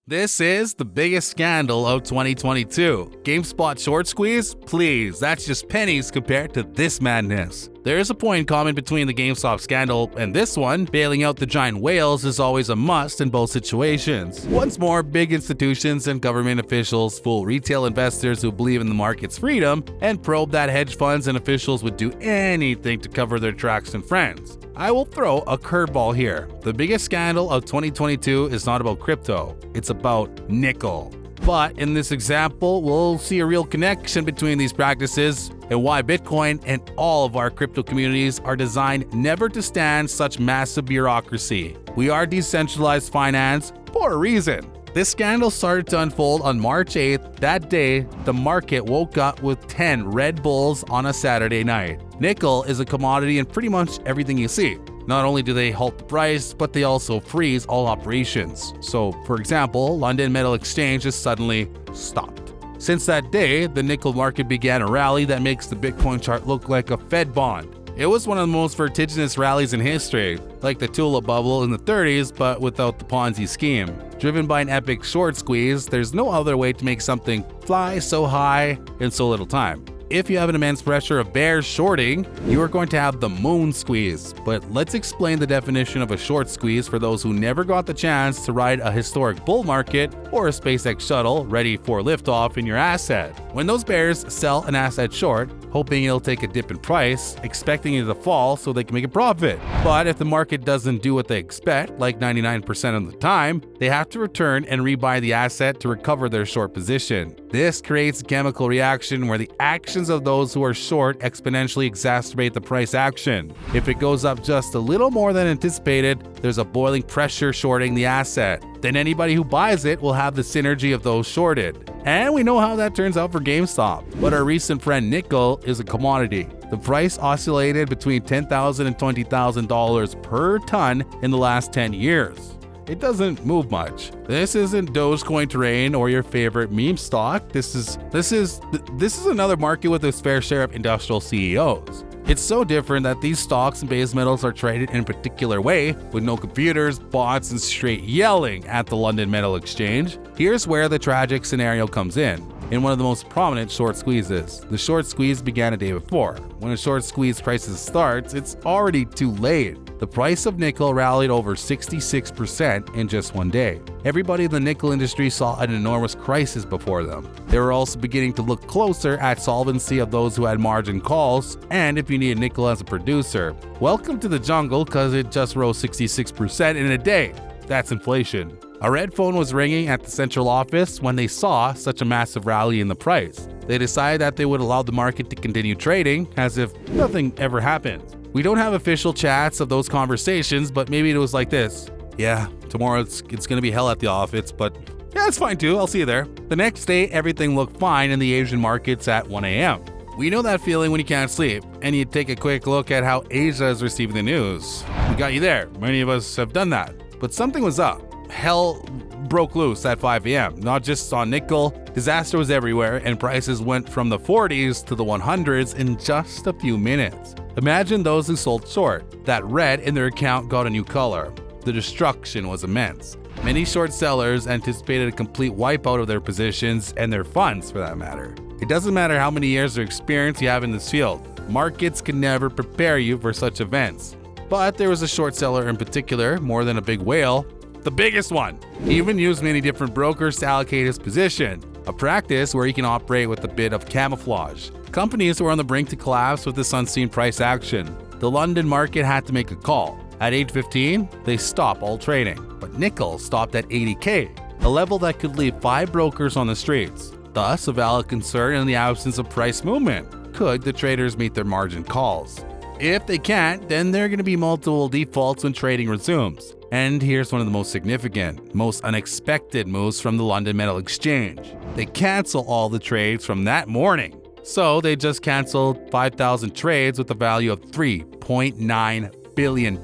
This is the biggest scandal of 2022. GameSpot short squeeze? Please, that's just pennies compared to this madness. There is a point common between the GameStop scandal and this one. Bailing out the giant whales is always a must in both situations. Once more, big institutions and government officials fool retail investors who believe in the market's freedom and probe that hedge funds and officials would do anything to cover their tracks and friends. I will throw a curveball here. The biggest scandal of 2022 is not about crypto, it's about nickel. But in this example, we'll see a real connection between these practices and why Bitcoin and all of our crypto communities are designed never to stand such massive bureaucracy. We are decentralized finance for a reason. This scandal started to unfold on March 8th. That day, the market woke up with 10 Red Bulls on a Saturday night. Nickel is a commodity in pretty much everything you see. Not only do they halt the price, but they also freeze all operations. So, for example, London Metal Exchange has suddenly stopped. Since that day, the nickel market began a rally that makes the Bitcoin chart look like a Fed bond. It was one of the most vertiginous rallies in history, like the tulip bubble in the 30s, but without the Ponzi scheme. Driven by an epic short squeeze, there's no other way to make something fly so high in so little time. If you have an immense pressure of bears shorting, you are going to have the moon squeeze. But let's explain the definition of a short squeeze for those who never got the chance to ride a historic bull market or a SpaceX shuttle ready for liftoff in your asset. When those bears sell an asset short, hoping it'll take a dip in price, expecting it to fall so they can make a profit. But if the market doesn't do what they expect, like 99% of the time, they have to return and rebuy the asset to recover their short position. This creates a chemical reaction where the actions of those who are short exponentially exacerbate the price action. If it goes up just a little more than anticipated, there's a boiling pressure shorting the asset. Then anybody who buys it will have the synergy of those shorted. And we know how that turns out for GameStop. But our recent friend nickel is a commodity. The price oscillated between $10,000 and $20,000 per ton in the last 10 years. It doesn't move much. This isn't Dogecoin terrain or your favorite meme stock. This is another market with its fair share of industrial CEOs. It's so different that these stocks and base metals are traded in a particular way, with no computers, bots, and straight yelling at the London Metal Exchange. Here's where the tragic scenario comes in one of the most prominent short squeezes. The short squeeze began a day before. When a short squeeze crisis starts, it's already too late. The price of nickel rallied over 66% in just one day. Everybody in the nickel industry saw an enormous crisis before them. They were also beginning to look closer at solvency of those who had margin calls, and if you need nickel as a producer. Welcome to the jungle, because it just rose 66% in a day. That's inflation. A red phone was ringing at the central office when they saw such a massive rally in the price. They decided that they would allow the market to continue trading as if nothing ever happened. We don't have official chats of those conversations, but maybe it was like this. Yeah, tomorrow it's gonna be hell at the office, but yeah, it's fine too, I'll see you there. The next day, everything looked fine in the Asian markets at 1 a.m. We know that feeling when you can't sleep, and you take a quick look at how Asia is receiving the news. We got you there, many of us have done that. But something was up. Hell broke loose at 5 a.m. Not just on nickel, disaster was everywhere, and prices went from the 40s to the 100s in just a few minutes. Imagine those who sold short. That red in their account got a new color. The destruction was immense. Many short sellers anticipated a complete wipeout of their positions and their funds, for that matter. It doesn't matter how many years of experience you have in this field. Markets can never prepare you for such events. But there was a short seller in particular, more than a big whale, the biggest one. He even used many different brokers to allocate his position, a practice where he can operate with a bit of camouflage. Companies were on the brink to collapse with this unseen price action. The London market had to make a call. At 8:15, they stopped all trading, but nickel stopped at 80K, a level that could leave 5 brokers on the streets. Thus, a valid concern in the absence of price movement. Could the traders meet their margin calls? If they can't, then there are going to be multiple defaults when trading resumes. And here's one of the most significant, most unexpected moves from the London Metal Exchange. They cancel all the trades from that morning. So they just canceled 5,000 trades with a value of $3.9 billion.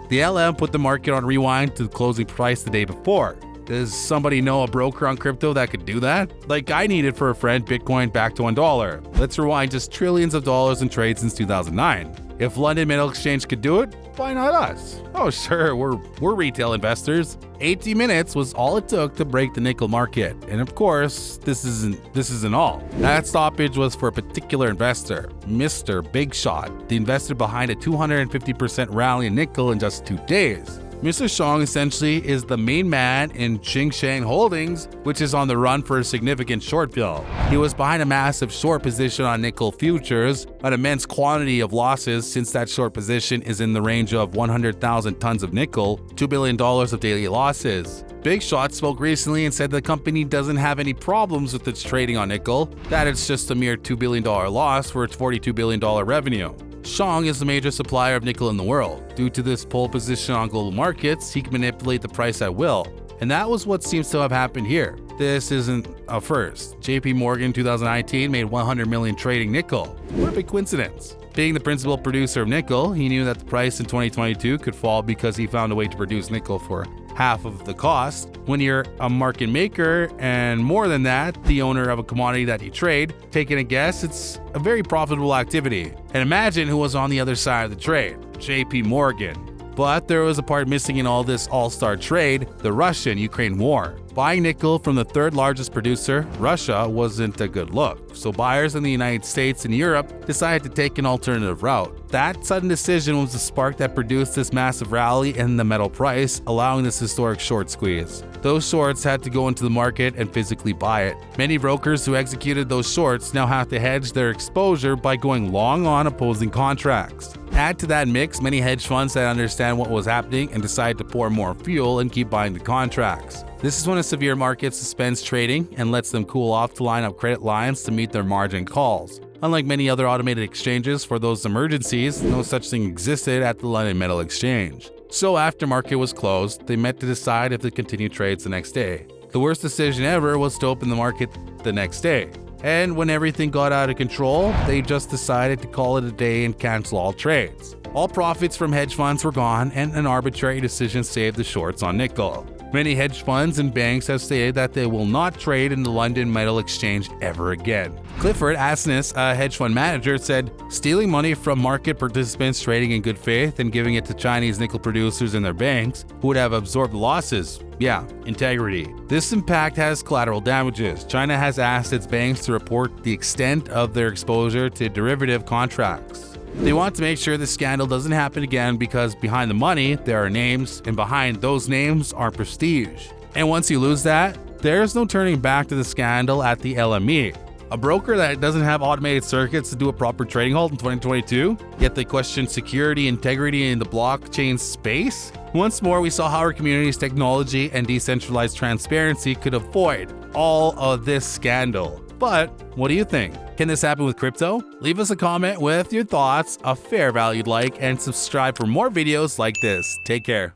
The LM put the market on rewind to the closing price the day before. Does somebody know a broker on crypto that could do that? Like I needed for a friend Bitcoin back to $1. Let's rewind just trillions of dollars in trades since 2009. If London Metal Exchange could do it, why not us? Oh sure, we're retail investors. 80 minutes was all it took to break the nickel market. And of course, this isn't all. That stoppage was for a particular investor, Mr. Big Shot, the investor behind a 250% rally in nickel in just 2 days. Mr. Shong essentially is the main man in Tsingshan Holdings, which is on the run for a significant short bill. He was behind a massive short position on nickel futures, an immense quantity of losses since that short position is in the range of 100,000 tons of nickel, $2 billion of daily losses. Big Shot spoke recently and said the company doesn't have any problems with its trading on nickel, that it's just a mere $2 billion loss for its $42 billion revenue. Shong is the major supplier of nickel in the world. Due to this pole position on global markets, he can manipulate the price at will. And that was what seems to have happened here. This isn't a first. JP Morgan 2019 made $100 million trading nickel. What a big coincidence. Being the principal producer of nickel, he knew that the price in 2022 could fall because he found a way to produce nickel for half of the cost. When you're a market maker and more than that, the owner of a commodity that you trade, taking a guess, it's a very profitable activity. And imagine who was on the other side of the trade, JP Morgan. But there was a part missing in all this all-star trade, the Russian-Ukraine war. Buying nickel from the third largest producer, Russia, wasn't a good look, so buyers in the United States and Europe decided to take an alternative route. That sudden decision was the spark that produced this massive rally in the metal price, allowing this historic short squeeze. Those shorts had to go into the market and physically buy it. Many brokers who executed those shorts now have to hedge their exposure by going long on opposing contracts. Add to that mix many hedge funds that understand what was happening and decide to pour more fuel and keep buying the contracts. This is when a severe market suspends trading and lets them cool off to line up credit lines to meet their margin calls. Unlike many other automated exchanges for those emergencies, no such thing existed at the London Metal Exchange. So after market was closed, they met to decide if to continue trades the next day. The worst decision ever was to open the market the next day. And when everything got out of control, they just decided to call it a day and cancel all trades. All profits from hedge funds were gone, and an arbitrary decision saved the shorts on nickel. Many hedge funds and banks have stated that they will not trade in the London Metal Exchange ever again. Clifford Asness, a hedge fund manager, said, "Stealing money from market participants trading in good faith and giving it to Chinese nickel producers and their banks who would have absorbed losses. Yeah, integrity. This impact has collateral damages. China has asked its banks to report the extent of their exposure to derivative contracts. They want to make sure this scandal doesn't happen again because behind the money, there are names, and behind those names are prestige. And once you lose that, there's no turning back to the scandal at the LME. A broker that doesn't have automated circuits to do a proper trading halt in 2022, yet they question security integrity in the blockchain space? Once more, we saw how our community's technology and decentralized transparency could avoid all of this scandal. But what do you think? Can this happen with crypto? Leave us a comment with your thoughts, a fair valued like, and subscribe for more videos like this. Take care.